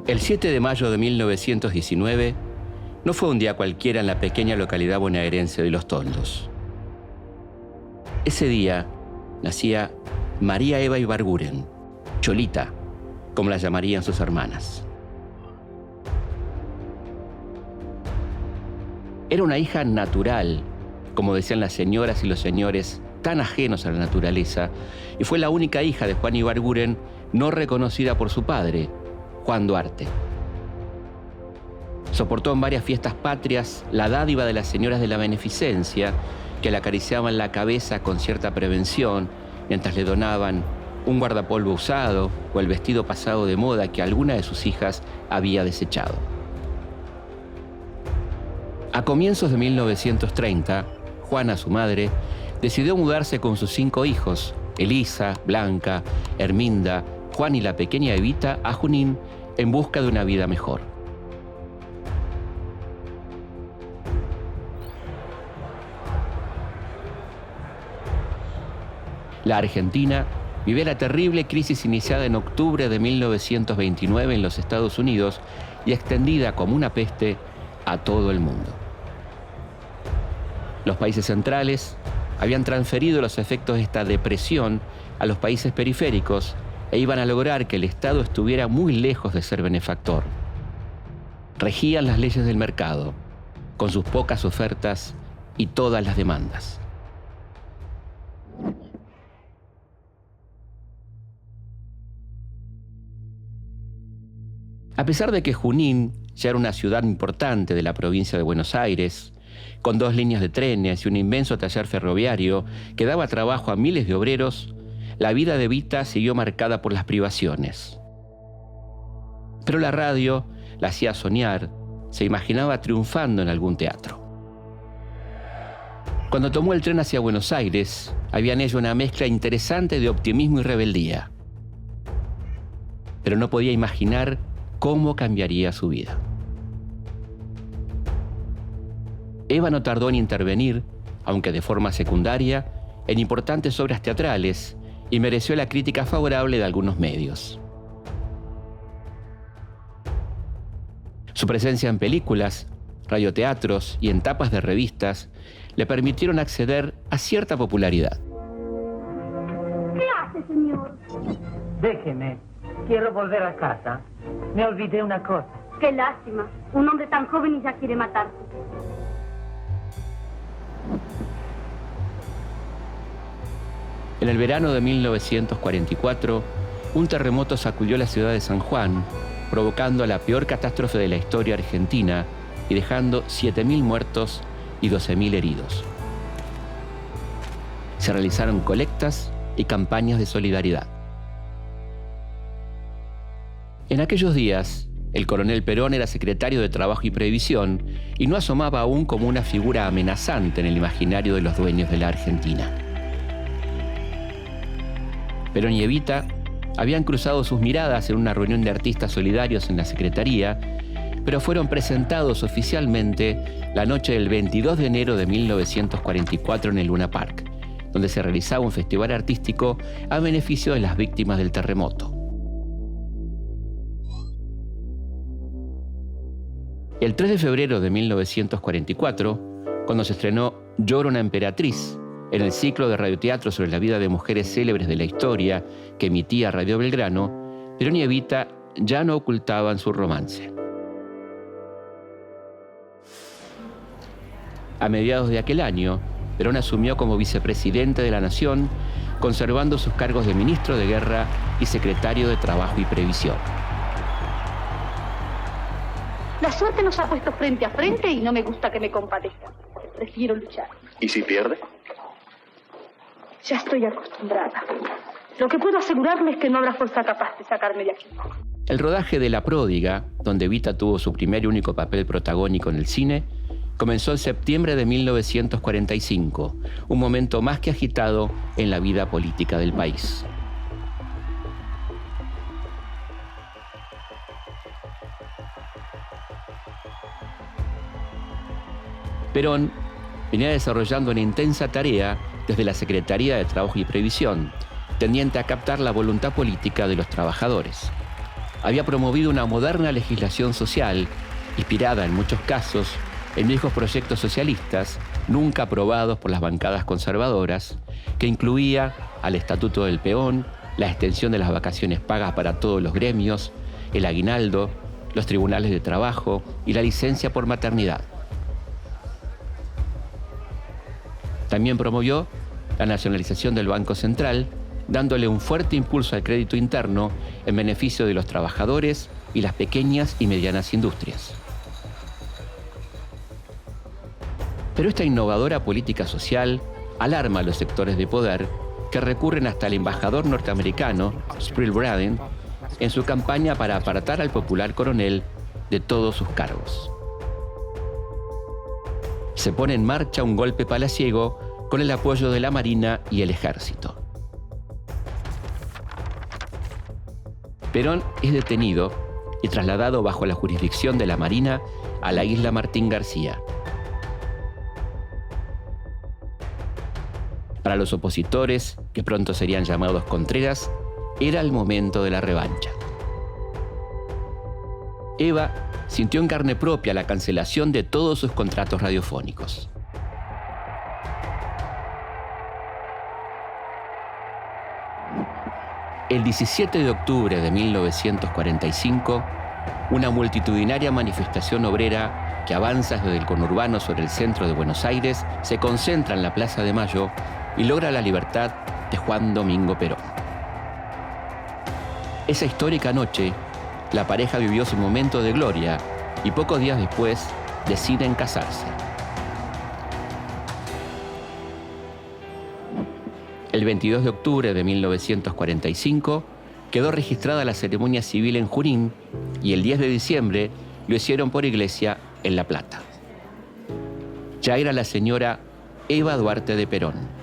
El 7 de mayo de 1919 no fue un día cualquiera en la pequeña localidad bonaerense de Los Toldos. Ese día nacía María Eva Ibarguren, Cholita, como la llamarían sus hermanas. Era una hija natural, como decían las señoras y los señores, tan ajenos a la naturaleza, y fue la única hija de Juan Ibarguren no reconocida por su padre, Juan Duarte. Soportó en varias fiestas patrias la dádiva de las señoras de la beneficencia, que le acariciaban la cabeza con cierta prevención, mientras le donaban un guardapolvo usado o el vestido pasado de moda que alguna de sus hijas había desechado. A comienzos de 1930, Juana, su madre, decidió mudarse con sus 5 hijos, Elisa, Blanca, Herminda, Juan y la pequeña Evita, a Junín en busca de una vida mejor. La Argentina vivía la terrible crisis iniciada en octubre de 1929 en los Estados Unidos y extendida como una peste a todo el mundo. Los países centrales habían transferido los efectos de esta depresión a los países periféricos e iban a lograr que el Estado estuviera muy lejos de ser benefactor. Regían las leyes del mercado, con sus pocas ofertas y todas las demandas. A pesar de que Junín ya era una ciudad importante de la provincia de Buenos Aires, con 2 líneas de trenes y un inmenso taller ferroviario que daba trabajo a miles de obreros, la vida de Evita siguió marcada por las privaciones. Pero la radio la hacía soñar, se imaginaba triunfando en algún teatro. Cuando tomó el tren hacia Buenos Aires, había en ello una mezcla interesante de optimismo y rebeldía. Pero no podía imaginar cómo cambiaría su vida. Eva no tardó en intervenir, aunque de forma secundaria, en importantes obras teatrales y mereció la crítica favorable de algunos medios. Su presencia en películas, radioteatros y en tapas de revistas le permitieron acceder a cierta popularidad. ¿Qué hace, señor? Déjeme, quiero volver a casa. Me olvidé una cosa. Qué lástima, un hombre tan joven y ya quiere matarse. En el verano de 1944, un terremoto sacudió la ciudad de San Juan, provocando la peor catástrofe de la historia argentina y dejando 7.000 muertos y 12.000 heridos. Se realizaron colectas y campañas de solidaridad. En aquellos días, el coronel Perón era secretario de Trabajo y Previsión y no asomaba aún como una figura amenazante en el imaginario de los dueños de la Argentina. Perón y Evita habían cruzado sus miradas en una reunión de artistas solidarios en la Secretaría, pero fueron presentados oficialmente la noche del 22 de enero de 1944 en el Luna Park, donde se realizaba un festival artístico a beneficio de las víctimas del terremoto. El 3 de febrero de 1944, cuando se estrenó Llora una emperatriz, en el ciclo de radioteatro sobre la vida de mujeres célebres de la historia que emitía Radio Belgrano, Perón y Evita ya no ocultaban su romance. A mediados de aquel año, Perón asumió como vicepresidente de la Nación, conservando sus cargos de ministro de Guerra y secretario de Trabajo y Previsión. La suerte nos ha puesto frente a frente y no me gusta que me compadezcan. Prefiero luchar. ¿Y si pierde? Ya estoy acostumbrada. Lo que puedo asegurarle es que no habrá fuerza capaz de sacarme de aquí. El rodaje de La Pródiga, donde Evita tuvo su primer y único papel protagónico en el cine, comenzó en septiembre de 1945, un momento más que agitado en la vida política del país. Perón venía desarrollando una intensa tarea desde la Secretaría de Trabajo y Previsión, tendiente a captar la voluntad política de los trabajadores. había promovido una moderna legislación social, inspirada en muchos casos en viejos proyectos socialistas, nunca aprobados por las bancadas conservadoras, que incluía al Estatuto del Peón, la extensión de las vacaciones pagas para todos los gremios, el aguinaldo, los tribunales de trabajo y la licencia por maternidad. También promovió la nacionalización del Banco Central, dándole un fuerte impulso al crédito interno en beneficio de los trabajadores y las pequeñas y medianas industrias. Pero esta innovadora política social alarma a los sectores de poder que recurren hasta el embajador norteamericano, Sprill Braden, en su campaña para apartar al popular coronel de todos sus cargos. Se pone en marcha un golpe palaciego con el apoyo de la Marina y el Ejército. Perón es detenido y trasladado bajo la jurisdicción de la Marina a la isla Martín García. Para los opositores, que pronto serían llamados Contreras, era el momento de la revancha. Eva sintió en carne propia la cancelación de todos sus contratos radiofónicos. El 17 de octubre de 1945, una multitudinaria manifestación obrera que avanza desde el conurbano sobre el centro de Buenos Aires se concentra en la Plaza de Mayo y logra la libertad de Juan Domingo Perón. Esa histórica noche, la pareja vivió su momento de gloria y pocos días después deciden casarse. El 22 de octubre de 1945 quedó registrada la ceremonia civil en Junín y el 10 de diciembre lo hicieron por iglesia en La Plata. Ya era la señora Eva Duarte de Perón.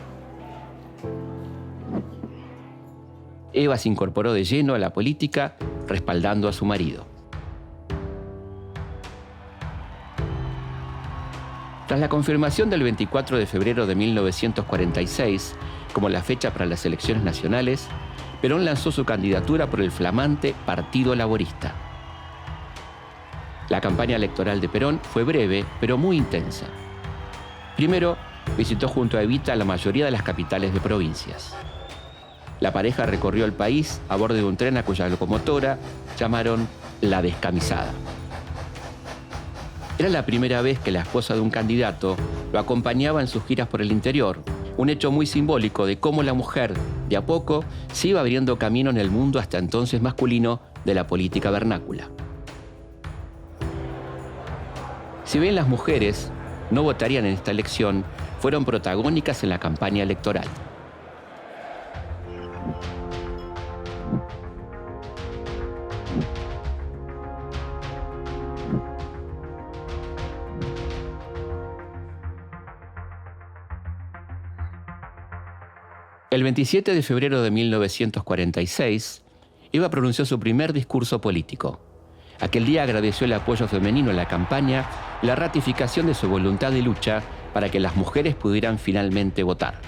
Eva se incorporó de lleno a la política, respaldando a su marido. Tras la confirmación del 24 de febrero de 1946 como la fecha para las elecciones nacionales, Perón lanzó su candidatura por el flamante Partido Laborista. La campaña electoral de Perón fue breve, pero muy intensa. Primero, visitó junto a Evita la mayoría de las capitales de provincias. La pareja recorrió el país a bordo de un tren a cuya locomotora llamaron La Descamisada. Era la primera vez que la esposa de un candidato lo acompañaba en sus giras por el interior, un hecho muy simbólico de cómo la mujer, de a poco, se iba abriendo camino en el mundo hasta entonces masculino de la política vernácula. Si bien las mujeres no votarían en esta elección, fueron protagónicas en la campaña electoral. El 27 de febrero de 1946, Eva pronunció su primer discurso político. Aquel día agradeció el apoyo femenino en la campaña y la ratificación de su voluntad de lucha para que las mujeres pudieran finalmente votar.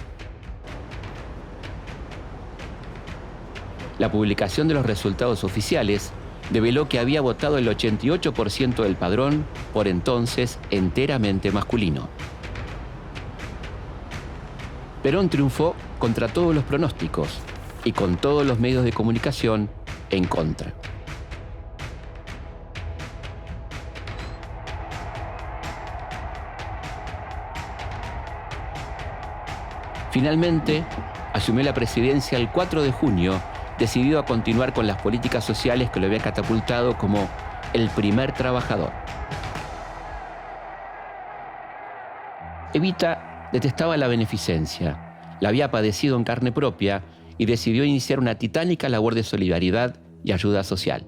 La publicación de los resultados oficiales develó que había votado el 88% del padrón, por entonces enteramente masculino. Perón triunfó contra todos los pronósticos y con todos los medios de comunicación en contra. Finalmente, asumió la presidencia el 4 de junio, decidido a continuar con las políticas sociales que lo habían catapultado como el primer trabajador. Evita detestaba la beneficencia, la había padecido en carne propia y decidió iniciar una titánica labor de solidaridad y ayuda social.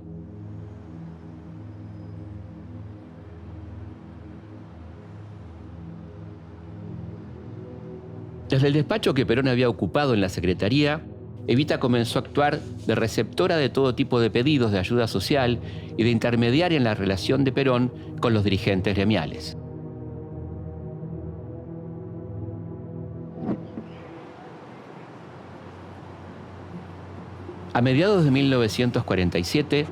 Desde el despacho que Perón había ocupado en la Secretaría, Evita comenzó a actuar de receptora de todo tipo de pedidos de ayuda social y de intermediaria en la relación de Perón con los dirigentes gremiales. A mediados de 1947,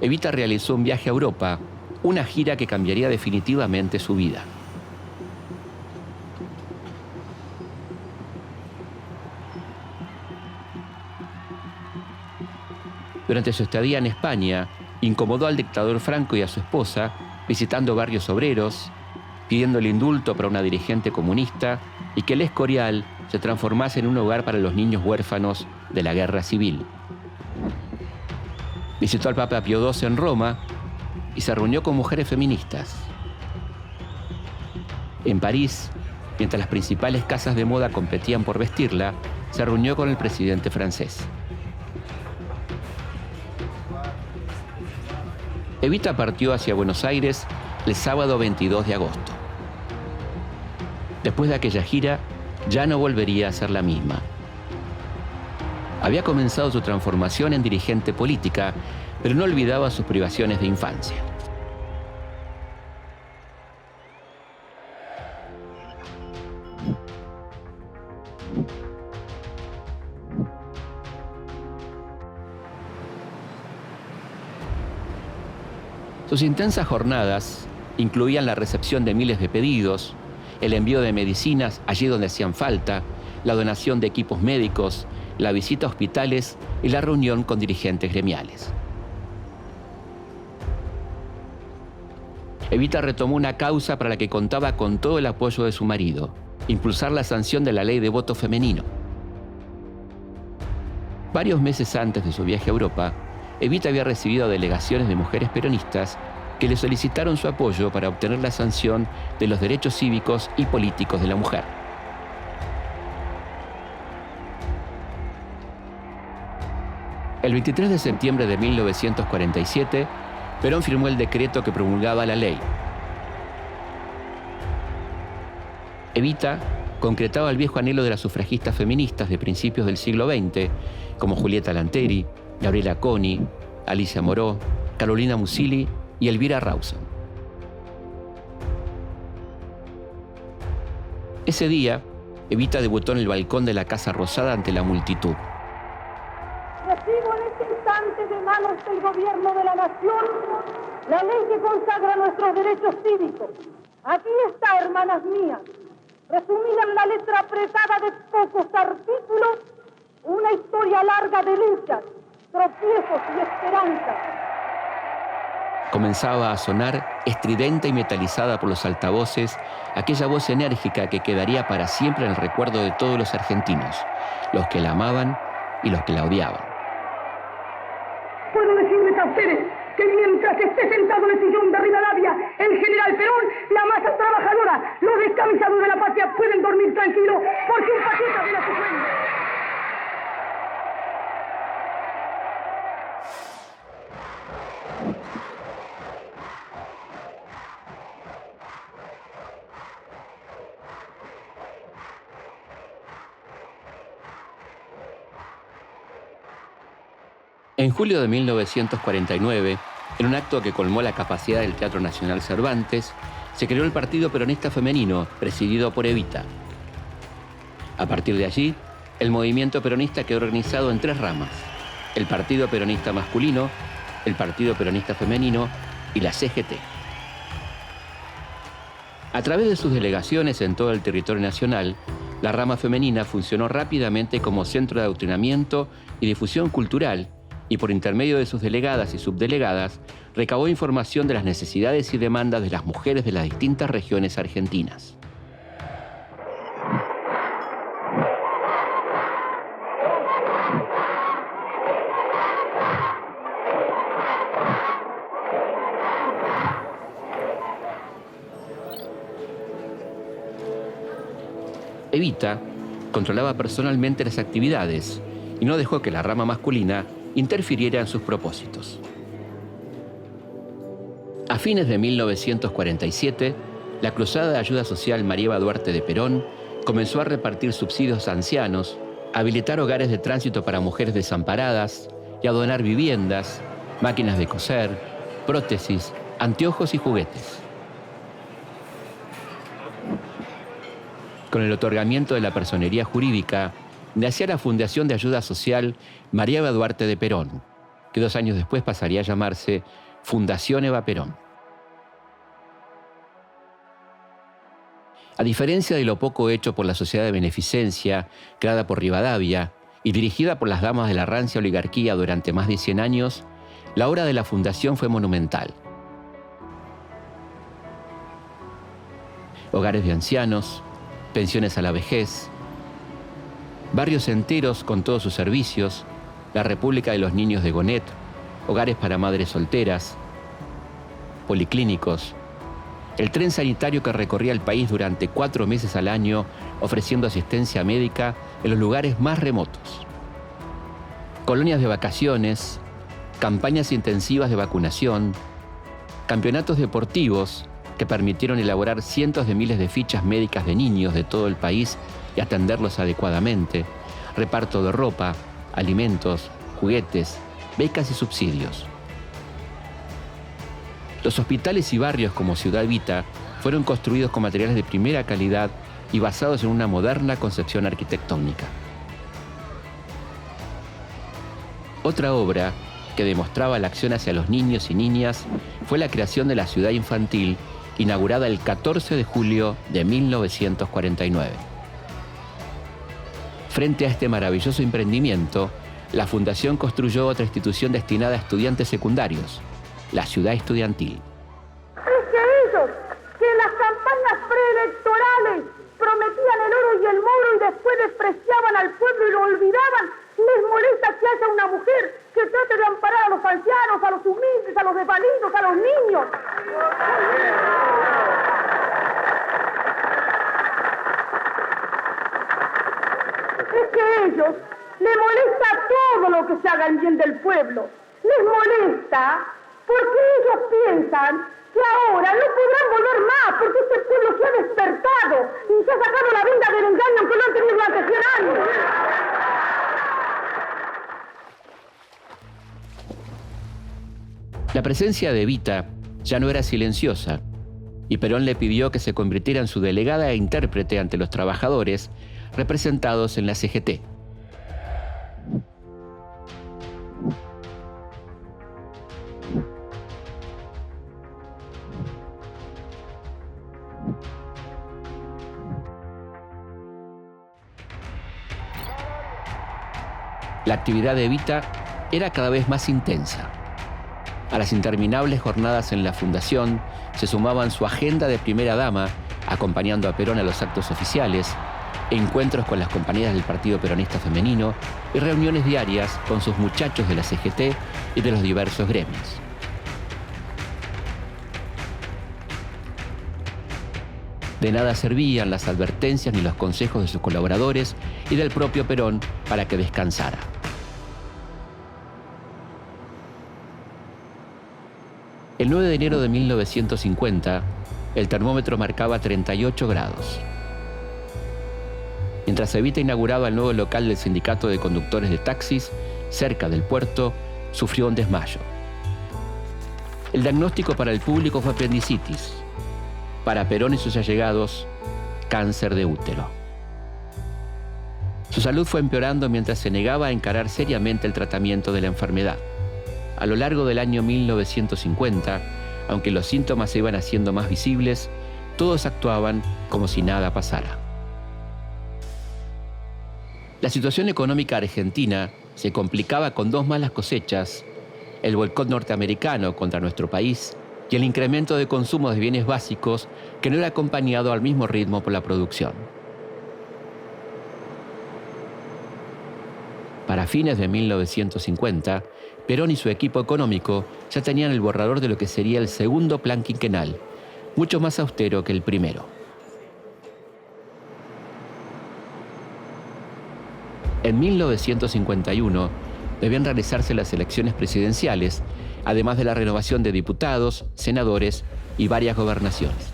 Evita realizó un viaje a Europa, una gira que cambiaría definitivamente su vida. Durante su estadía en España, incomodó al dictador Franco y a su esposa, visitando barrios obreros, pidiendo el indulto para una dirigente comunista y que el Escorial se transformase en un hogar para los niños huérfanos de la guerra civil. Visitó al Papa Pío XII en Roma y se reunió con mujeres feministas. En París, mientras las principales casas de moda competían por vestirla, se reunió con el presidente francés. Evita partió hacia Buenos Aires el sábado 22 de agosto. Después de aquella gira, ya no volvería a ser la misma. Había comenzado su transformación en dirigente política, pero no olvidaba sus privaciones de infancia. Sus intensas jornadas incluían la recepción de miles de pedidos, el envío de medicinas allí donde hacían falta, la donación de equipos médicos, la visita a hospitales y la reunión con dirigentes gremiales. Evita retomó una causa para la que contaba con todo el apoyo de su marido: impulsar la sanción de la ley de voto femenino. Varios meses antes de su viaje a Europa, Evita había recibido delegaciones de mujeres peronistas que le solicitaron su apoyo para obtener la sanción de los derechos cívicos y políticos de la mujer. El 23 de septiembre de 1947, Perón firmó el decreto que promulgaba la ley. Evita concretaba el viejo anhelo de las sufragistas feministas de principios del siglo XX, como Julieta Lanteri, Gabriela Coni, Alicia Moró, Carolina Musili y Elvira Rawson. Ese día, Evita debutó en el balcón de la Casa Rosada ante la multitud. Recibo en este instante de manos del gobierno de la nación la ley que consagra nuestros derechos cívicos. Aquí está, hermanas mías, resumida en la letra apretada de pocos artículos, una historia larga de luchas, tropiezos y esperanzas. Comenzaba a sonar, estridente y metalizada por los altavoces, aquella voz enérgica que quedaría para siempre en el recuerdo de todos los argentinos, los que la amaban y los que la odiaban. Puedo decirles a ustedes que mientras esté sentado en el sillón de Rivadavia el general Perón, la masa trabajadora, los descamisados de la patria pueden dormir tranquilos porque un patriota vela su sueño. En julio de 1949, en un acto que colmó la capacidad del Teatro Nacional Cervantes, se creó el Partido Peronista Femenino, presidido por Evita. A partir de allí, el movimiento peronista quedó organizado en tres ramas: el Partido Peronista Masculino, el Partido Peronista Femenino y la CGT. A través de sus delegaciones en todo el territorio nacional, la rama femenina funcionó rápidamente como centro de adoctrinamiento y difusión cultural, y por intermedio de sus delegadas y subdelegadas, recabó información de las necesidades y demandas de las mujeres de las distintas regiones argentinas. Evita controlaba personalmente las actividades y no dejó que la rama masculina interfiriera en sus propósitos. A fines de 1947, la Cruzada de Ayuda Social María Eva Duarte de Perón comenzó a repartir subsidios a ancianos, a habilitar hogares de tránsito para mujeres desamparadas y a donar viviendas, máquinas de coser, prótesis, anteojos y juguetes. Con el otorgamiento de la personería jurídica, nacía la Fundación de Ayuda Social María Eva Duarte de Perón, que 2 años después pasaría a llamarse Fundación Eva Perón. A diferencia de lo poco hecho por la Sociedad de Beneficencia, creada por Rivadavia y dirigida por las damas de la rancia oligarquía durante más de 100 años, la obra de la Fundación fue monumental. Hogares de ancianos, pensiones a la vejez, barrios enteros con todos sus servicios, la República de los Niños de Gonet, hogares para madres solteras, policlínicos, el tren sanitario que recorría el país durante 4 meses al año ofreciendo asistencia médica en los lugares más remotos, colonias de vacaciones, campañas intensivas de vacunación, campeonatos deportivos que permitieron elaborar cientos de miles de fichas médicas de niños de todo el país y atenderlos adecuadamente, reparto de ropa, alimentos, juguetes, becas y subsidios. Los hospitales y barrios como Ciudad Evita fueron construidos con materiales de primera calidad y basados en una moderna concepción arquitectónica. Otra obra que demostraba la acción hacia los niños y niñas fue la creación de la Ciudad Infantil, inaugurada el 14 de julio de 1949. Frente a este maravilloso emprendimiento, la Fundación construyó otra institución destinada a estudiantes secundarios, la Ciudad Estudiantil. Es que ellos, que en las campañas preelectorales prometían el oro y el moro y después despreciaban al pueblo y lo olvidaban, les molesta que haya una mujer que trate de amparar a los ancianos, a los humildes, a los desvalidos, a los niños. Es que a ellos les molesta todo lo que se haga en bien del pueblo. Les molesta porque ellos piensan que ahora no podrán volver más, porque este pueblo se ha despertado y se ha sacado la venda del engaño aunque lo han tenido durante 100 años. La presencia de Evita ya no era silenciosa, y Perón le pidió que se convirtiera en su delegada e intérprete ante los trabajadores representados en la CGT. La actividad de Evita era cada vez más intensa. A las interminables jornadas en la Fundación se sumaban su agenda de primera dama, acompañando a Perón a los actos oficiales, encuentros con las compañeras del Partido Peronista Femenino y reuniones diarias con sus muchachos de la CGT y de los diversos gremios. De nada servían las advertencias ni los consejos de sus colaboradores y del propio Perón para que descansara. El 9 de enero de 1950, el termómetro marcaba 38 grados. Mientras Evita inauguraba el nuevo local del Sindicato de Conductores de Taxis, cerca del puerto, sufrió un desmayo. El diagnóstico para el público fue apendicitis. Para Perón y sus allegados, cáncer de útero. Su salud fue empeorando mientras se negaba a encarar seriamente el tratamiento de la enfermedad. A lo largo del año 1950, aunque los síntomas se iban haciendo más visibles, todos actuaban como si nada pasara. La situación económica argentina se complicaba con 2 malas cosechas, el boicot norteamericano contra nuestro país y el incremento de consumo de bienes básicos que no era acompañado al mismo ritmo por la producción. Para fines de 1950, Perón y su equipo económico ya tenían el borrador de lo que sería el segundo plan quinquenal, mucho más austero que el primero. En 1951 debían realizarse las elecciones presidenciales, además de la renovación de diputados, senadores y varias gobernaciones.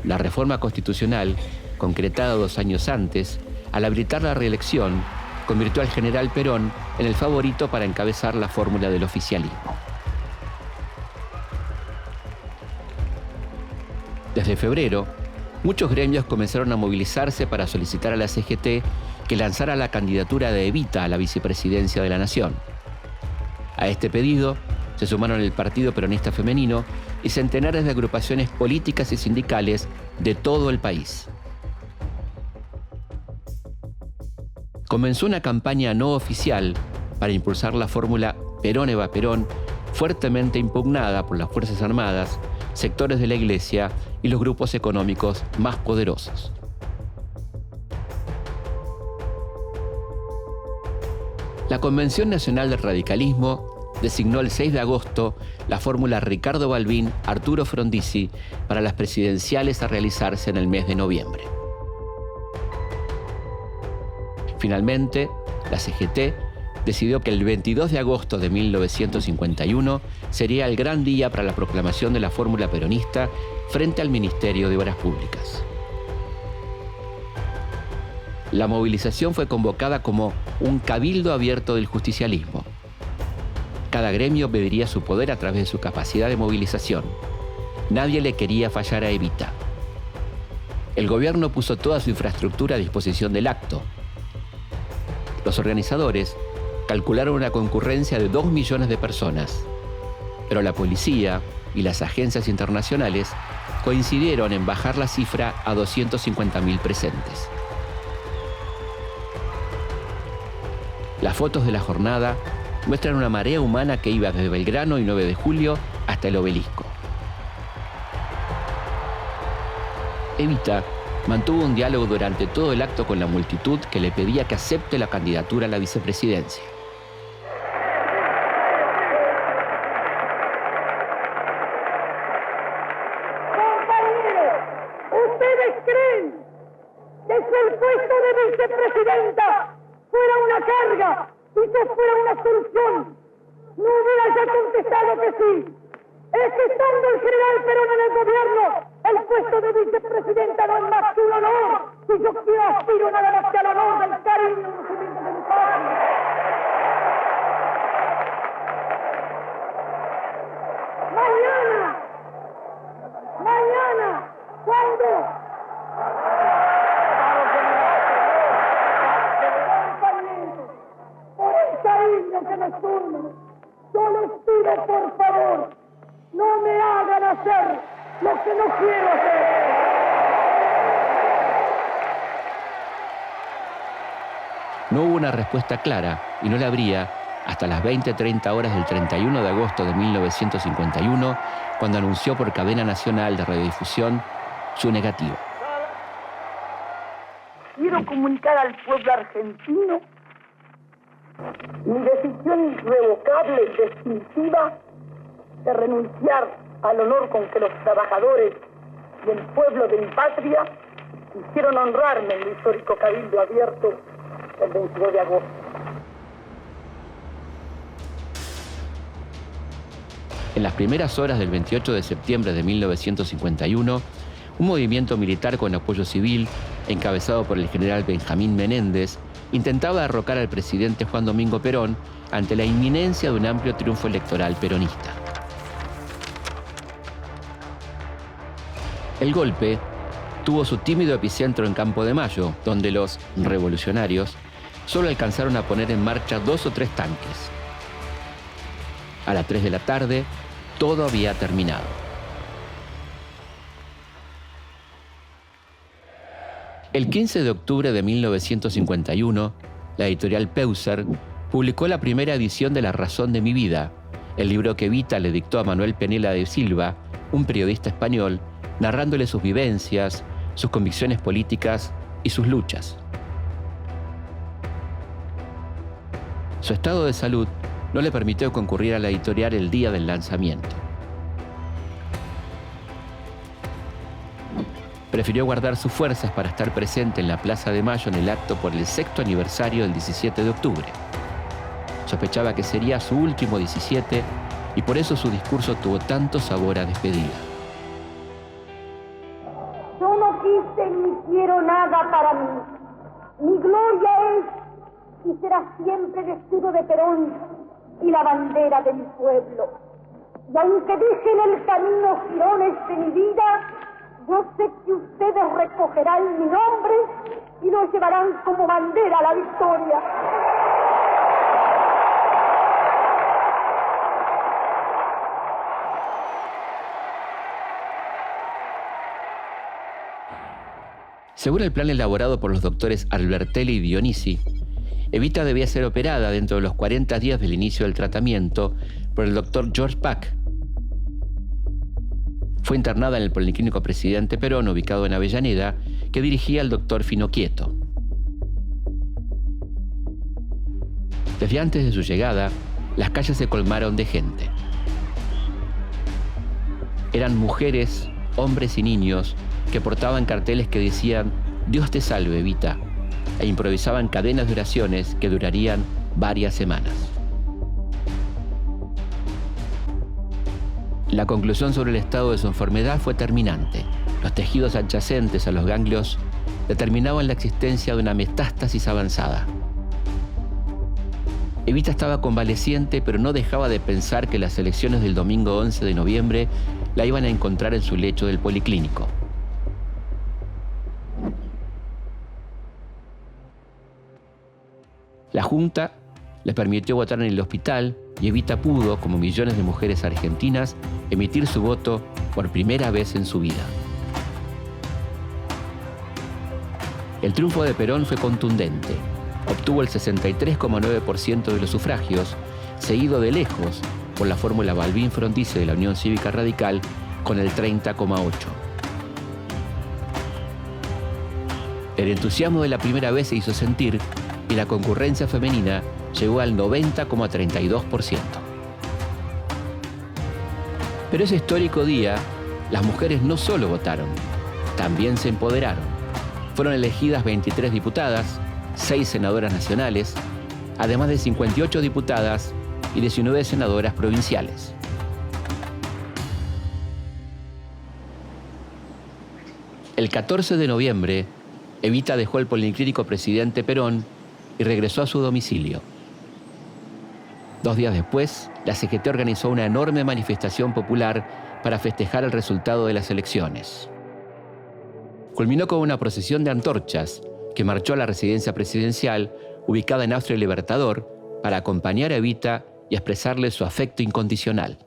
La reforma constitucional, concretada 2 años antes, al habilitar la reelección, convirtió al general Perón en el favorito para encabezar la fórmula del oficialismo. Desde febrero, muchos gremios comenzaron a movilizarse para solicitar a la CGT que lanzara la candidatura de Evita a la vicepresidencia de la Nación. A este pedido se sumaron el Partido Peronista Femenino y centenares de agrupaciones políticas y sindicales de todo el país. Comenzó una campaña no oficial para impulsar la fórmula Perón Eva Perón, fuertemente impugnada por las Fuerzas Armadas, sectores de la Iglesia y los grupos económicos más poderosos. La Convención Nacional del Radicalismo designó el 6 de agosto la fórmula Ricardo Balbín Arturo Frondizi para las presidenciales a realizarse en el mes de noviembre. Finalmente, la CGT decidió que el 22 de agosto de 1951 sería el gran día para la proclamación de la fórmula peronista frente al Ministerio de Obras Públicas. La movilización fue convocada como un cabildo abierto del justicialismo. Cada gremio mediría su poder a través de su capacidad de movilización. Nadie le quería fallar a Evita. El gobierno puso toda su infraestructura a disposición del acto. Los organizadores calcularon una concurrencia de 2 millones de personas, pero la policía y las agencias internacionales coincidieron en bajar la cifra a 250.000 presentes. Las fotos de la jornada muestran una marea humana que iba desde Belgrano y 9 de Julio hasta el Obelisco. Evita mantuvo un diálogo durante todo el acto con la multitud que le pedía que acepte la candidatura a la vicepresidencia. Compañeros, ¿ustedes creen que si el puesto de vicepresidenta fuera una carga y que fuera una solución, no hubiera ya contestado que sí? Es que estando el general Perón en el gobierno, el puesto de vicepresidenta no es más que un honor, y yo aspiro nada más que al honor del cariño y conocimiento de mi patria. Mañana, ¿cuándo? Compañeros, por el cariño que me turmen, yo les pido por favor, no me hagan hacer lo que no quiero hacer. No hubo una respuesta clara, y no la habría hasta las 20:30 horas del 31 de agosto de 1951, cuando anunció por cadena nacional de radiodifusión su negativa. Quiero comunicar al pueblo argentino mi decisión irrevocable y definitiva de renunciar al honor con que los trabajadores y el pueblo de mi patria quisieron honrarme en el histórico cabildo abierto el 22 de agosto. En las primeras horas del 28 de septiembre de 1951, un movimiento militar con apoyo civil, encabezado por el general Benjamín Menéndez, intentaba derrocar al presidente Juan Domingo Perón ante la inminencia de un amplio triunfo electoral peronista. El golpe tuvo su tímido epicentro en Campo de Mayo, donde los revolucionarios solo alcanzaron a poner en marcha 2 o 3 tanques. A las 3 de la tarde, todo había terminado. El 15 de octubre de 1951, la editorial Peuser publicó la primera edición de La razón de mi vida, el libro que Evita le dictó a Manuel Penela de Silva, un periodista español, narrándole sus vivencias, sus convicciones políticas y sus luchas. Su estado de salud no le permitió concurrir a la editorial el día del lanzamiento. Prefirió guardar sus fuerzas para estar presente en la Plaza de Mayo en el acto por el 6º aniversario del 17 de octubre. Sospechaba que sería su último 17 y por eso su discurso tuvo tanto sabor a despedida. Yo no quise ni quiero nada para mí. Mi gloria es y será siempre el escudo de Perón y la bandera de mi pueblo. Y aunque deje en el camino jirones de mi vida, yo sé que ustedes recogerán mi nombre y lo llevarán como bandera a la victoria. Según el plan elaborado por los doctores Albertelli y Dionisi, Evita debía ser operada dentro de los 40 días del inicio del tratamiento por el doctor George Pack. Fue internada en el Policlínico Presidente Perón, ubicado en Avellaneda, que dirigía el doctor Finocchieto. Desde antes de su llegada, las calles se colmaron de gente. Eran mujeres, hombres y niños que portaban carteles que decían «Dios te salve, Evita», e improvisaban cadenas de oraciones que durarían varias semanas. La conclusión sobre el estado de su enfermedad fue terminante. Los tejidos adyacentes a los ganglios determinaban la existencia de una metástasis avanzada. Evita estaba convaleciente, pero no dejaba de pensar que las elecciones del domingo 11 de noviembre la iban a encontrar en su lecho del policlínico. La Junta le permitió votar en el hospital y Evita pudo, como millones de mujeres argentinas, emitir su voto por primera vez en su vida. El triunfo de Perón fue contundente. Obtuvo el 63,9% de los sufragios, seguido de lejos por la fórmula Balbín-Frondizi de la Unión Cívica Radical con el 30,8%. El entusiasmo de la primera vez se hizo sentir y la concurrencia femenina llegó al 90,32%. Pero ese histórico día, las mujeres no solo votaron, también se empoderaron. Fueron elegidas 23 diputadas, 6 senadoras nacionales, además de 58 diputadas y 19 senadoras provinciales. El 14 de noviembre, Evita dejó el Policlínico Presidente Perón y regresó a su domicilio. 2 días después, la CGT organizó una enorme manifestación popular para festejar el resultado de las elecciones. Culminó con una procesión de antorchas que marchó a la residencia presidencial ubicada en Austria Libertador para acompañar a Evita y expresarle su afecto incondicional.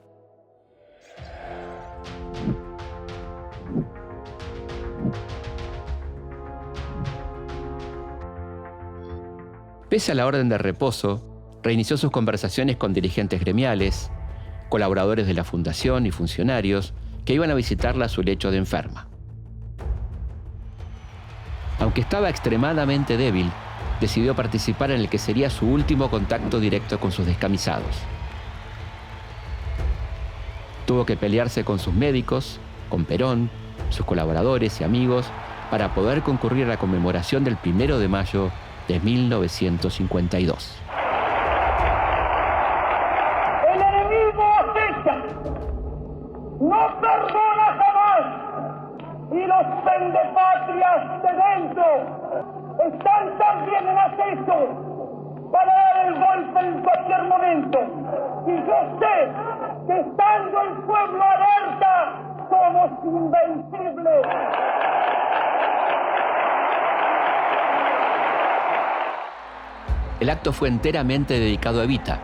Pese a la orden de reposo, reinició sus conversaciones con dirigentes gremiales, colaboradores de la fundación y funcionarios que iban a visitarla a su lecho de enferma. Aunque estaba extremadamente débil, decidió participar en el que sería su último contacto directo con sus descamisados. Tuvo que pelearse con sus médicos, con Perón, sus colaboradores y amigos para poder concurrir a la conmemoración del 1 de mayo de 1952. El enemigo acecha, no perdona jamás, y los pendepatrias de dentro están también en acecho para dar el golpe en cualquier momento. Y yo sé que estando el pueblo alerta, somos invencibles. El acto fue enteramente dedicado a Evita.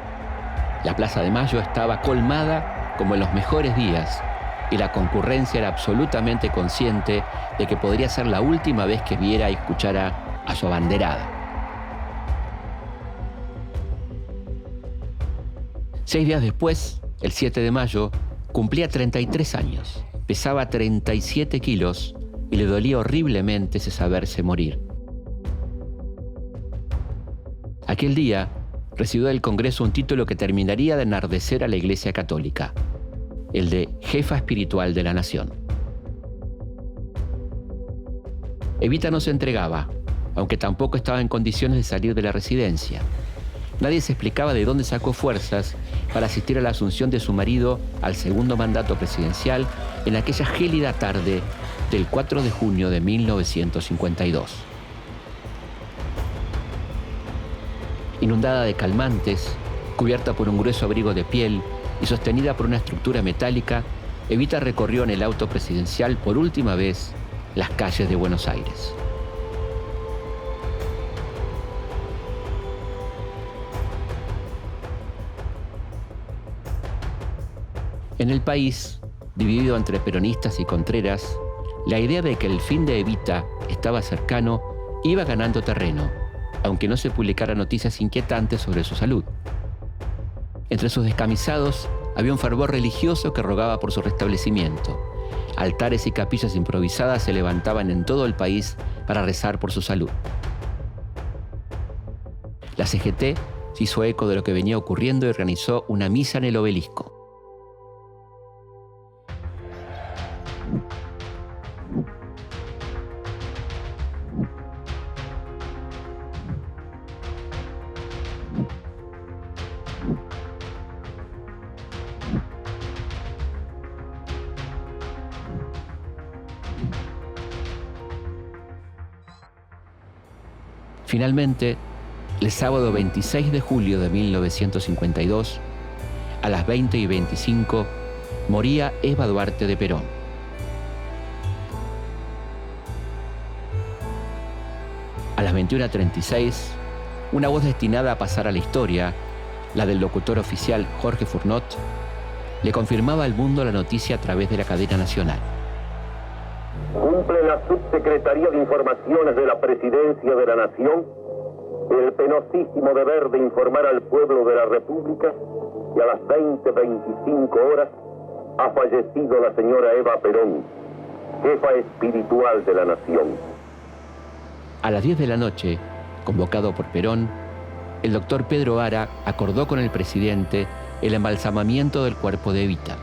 La Plaza de Mayo estaba colmada como en los mejores días y la concurrencia era absolutamente consciente de que podría ser la última vez que viera y escuchara a su abanderada. 6 días después, el 7 de mayo, cumplía 33 años, pesaba 37 kilos y le dolía horriblemente ese saberse morir. Aquel día recibió del Congreso un título que terminaría de enardecer a la Iglesia Católica, el de jefa espiritual de la nación. Evita no se entregaba, aunque tampoco estaba en condiciones de salir de la residencia. Nadie se explicaba de dónde sacó fuerzas para asistir a la asunción de su marido al segundo mandato presidencial en aquella gélida tarde del 4 de junio de 1952. Inundada de calmantes, cubierta por un grueso abrigo de piel y sostenida por una estructura metálica, Evita recorrió en el auto presidencial por última vez las calles de Buenos Aires. En el país, dividido entre peronistas y contreras, la idea de que el fin de Evita estaba cercano, iba ganando terreno, aunque no se publicaran noticias inquietantes sobre su salud. Entre sus descamisados había un fervor religioso que rogaba por su restablecimiento. Altares y capillas improvisadas se levantaban en todo el país para rezar por su salud. La CGT se hizo eco de lo que venía ocurriendo y organizó una misa en el Obelisco. Finalmente, el sábado 26 de julio de 1952, a las 20:25, moría Eva Duarte de Perón. A las 21:36, una voz destinada a pasar a la historia, la del locutor oficial Jorge Fournot, le confirmaba al mundo la noticia a través de la cadena nacional. Cumple la Subsecretaría de Informaciones de la Presidencia de la Nación el penosísimo deber de informar al pueblo de la República que a las 20:25 horas ha fallecido la señora Eva Perón, jefa espiritual de la Nación. A las 10 de la noche, convocado por Perón, el doctor Pedro Ara acordó con el presidente el embalsamamiento del cuerpo de Evita.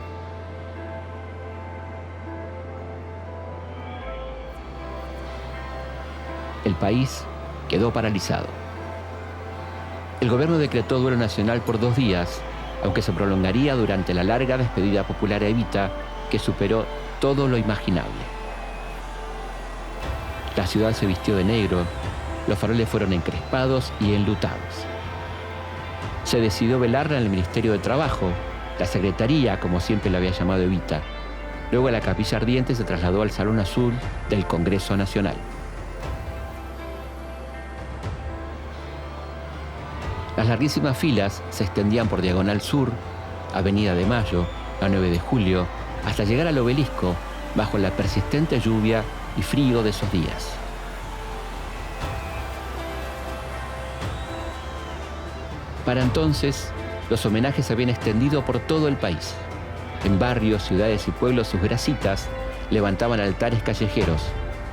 El país quedó paralizado. El gobierno decretó duelo nacional por 2 días, aunque se prolongaría durante la larga despedida popular a Evita, que superó todo lo imaginable. La ciudad se vistió de negro, los faroles fueron encrespados y enlutados. Se decidió velarla en el Ministerio de Trabajo, la Secretaría, como siempre la había llamado Evita. Luego la capilla ardiente se trasladó al Salón Azul del Congreso Nacional. Las larguísimas filas se extendían por Diagonal Sur, Avenida de Mayo, la 9 de Julio, hasta llegar al Obelisco, bajo la persistente lluvia y frío de esos días. Para entonces, los homenajes se habían extendido por todo el país. En barrios, ciudades y pueblos sus grasitas levantaban altares callejeros,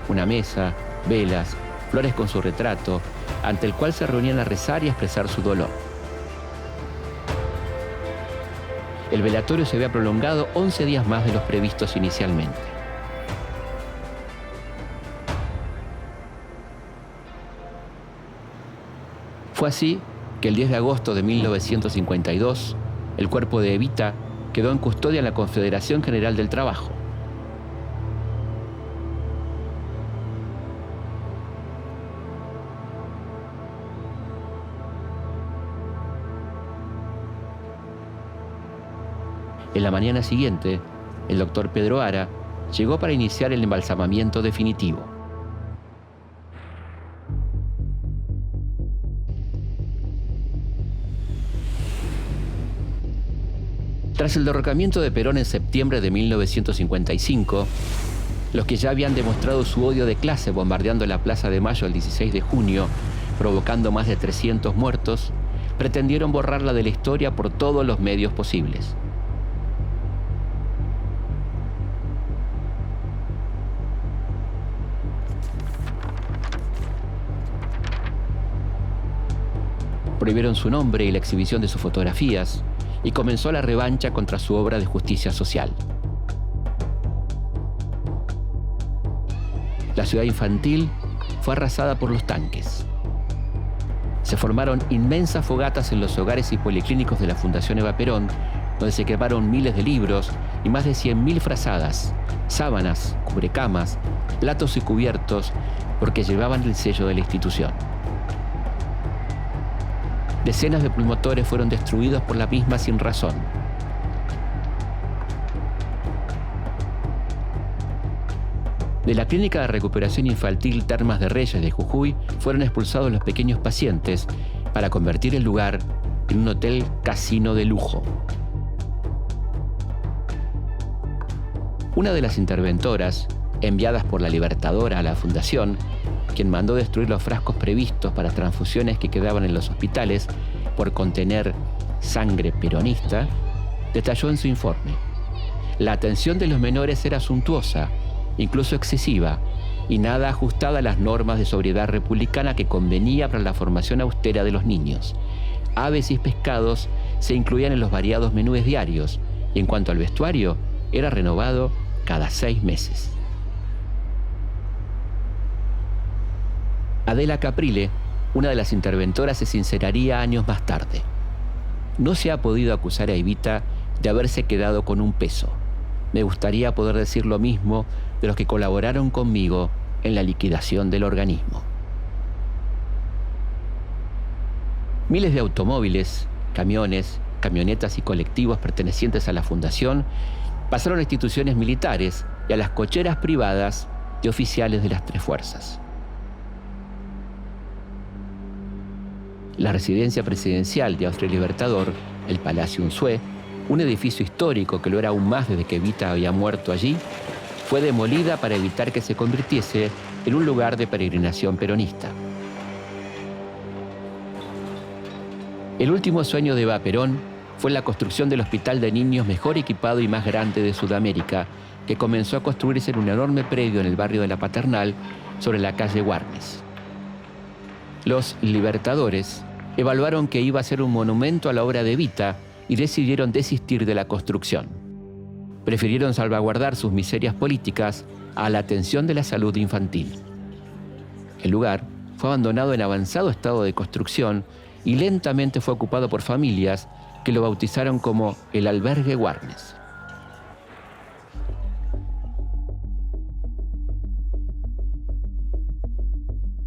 una mesa, velas, flores con su retrato, ante el cual se reunían a rezar y a expresar su dolor. El velatorio se había prolongado 11 días más de los previstos inicialmente. Fue así que el 10 de agosto de 1952, el cuerpo de Evita quedó en custodia en la Confederación General del Trabajo. En la mañana siguiente, el doctor Pedro Ara llegó para iniciar el embalsamamiento definitivo. Tras el derrocamiento de Perón en septiembre de 1955, los que ya habían demostrado su odio de clase bombardeando la Plaza de Mayo el 16 de junio, provocando más de 300 muertos, pretendieron borrarla de la historia por todos los medios posibles. Prohibieron su nombre y la exhibición de sus fotografías, y comenzó la revancha contra su obra de justicia social. La ciudad infantil fue arrasada por los tanques. Se formaron inmensas fogatas en los hogares y policlínicos de la Fundación Eva Perón, donde se quemaron miles de libros y más de 100.000 frazadas, sábanas, cubrecamas, platos y cubiertos, porque llevaban el sello de la institución. Decenas de pulmotores fueron destruidos por la misma sin razón. De la Clínica de Recuperación Infantil Termas de Reyes de Jujuy fueron expulsados los pequeños pacientes para convertir el lugar en un hotel casino de lujo. Una de las interventoras, enviadas por la Libertadora a la Fundación, quien mandó destruir los frascos previstos para transfusiones que quedaban en los hospitales por contener sangre peronista, detalló en su informe: la atención de los menores era suntuosa, incluso excesiva, y nada ajustada a las normas de sobriedad republicana que convenía para la formación austera de los niños. Aves y pescados se incluían en los variados menúes diarios, y en cuanto al vestuario, era renovado cada 6 meses. Adela Caprile, una de las interventoras, se sinceraría años más tarde: no se ha podido acusar a Evita de haberse quedado con un peso. Me gustaría poder decir lo mismo de los que colaboraron conmigo en la liquidación del organismo. Miles de automóviles, camiones, camionetas y colectivos pertenecientes a la Fundación pasaron a instituciones militares y a las cocheras privadas de oficiales de las 3 fuerzas. La residencia presidencial de Austria Libertador, el Palacio Unzué, un edificio histórico que lo era aún más desde que Evita había muerto allí, fue demolida para evitar que se convirtiese en un lugar de peregrinación peronista. El último sueño de Eva Perón fue la construcción del hospital de niños mejor equipado y más grande de Sudamérica, que comenzó a construirse en un enorme predio en el barrio de La Paternal, sobre la calle Warnes. Los Libertadores evaluaron que iba a ser un monumento a la obra de Evita y decidieron desistir de la construcción. Prefirieron salvaguardar sus miserias políticas a la atención de la salud infantil. El lugar fue abandonado en avanzado estado de construcción y lentamente fue ocupado por familias que lo bautizaron como el Albergue Warnes.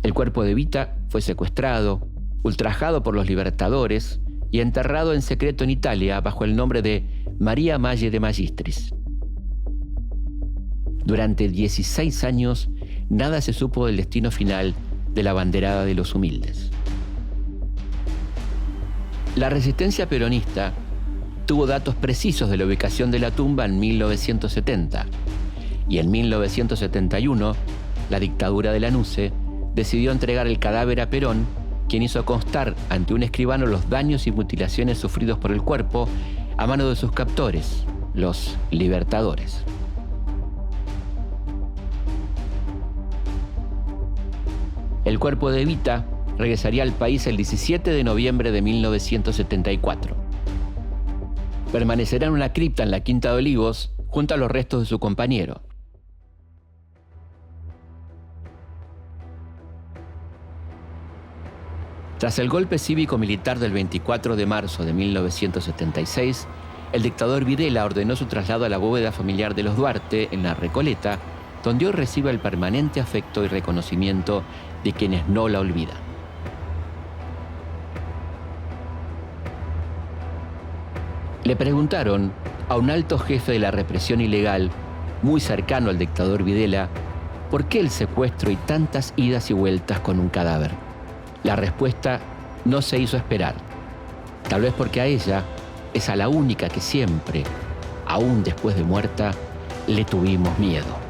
El cuerpo de Evita fue secuestrado, ultrajado por los Libertadores y enterrado en secreto en Italia bajo el nombre de María Maggi de Magistris. Durante 16 años, nada se supo del destino final de la banderada de los humildes. La resistencia peronista tuvo datos precisos de la ubicación de la tumba en 1970, y en 1971, la dictadura de Lanusse decidió entregar el cadáver a Perón, quien hizo constar ante un escribano los daños y mutilaciones sufridos por el cuerpo a mano de sus captores, los Libertadores. El cuerpo de Evita regresaría al país el 17 de noviembre de 1974. Permanecerá en una cripta en la Quinta de Olivos junto a los restos de su compañero. Tras el golpe cívico-militar del 24 de marzo de 1976, el dictador Videla ordenó su traslado a la bóveda familiar de los Duarte, en la Recoleta, donde hoy recibe el permanente afecto y reconocimiento de quienes no la olvidan. Le preguntaron a un alto jefe de la represión ilegal, muy cercano al dictador Videla, por qué el secuestro y tantas idas y vueltas con un cadáver. La respuesta no se hizo esperar. Tal vez porque a ella es a la única que siempre, aún después de muerta, le tuvimos miedo.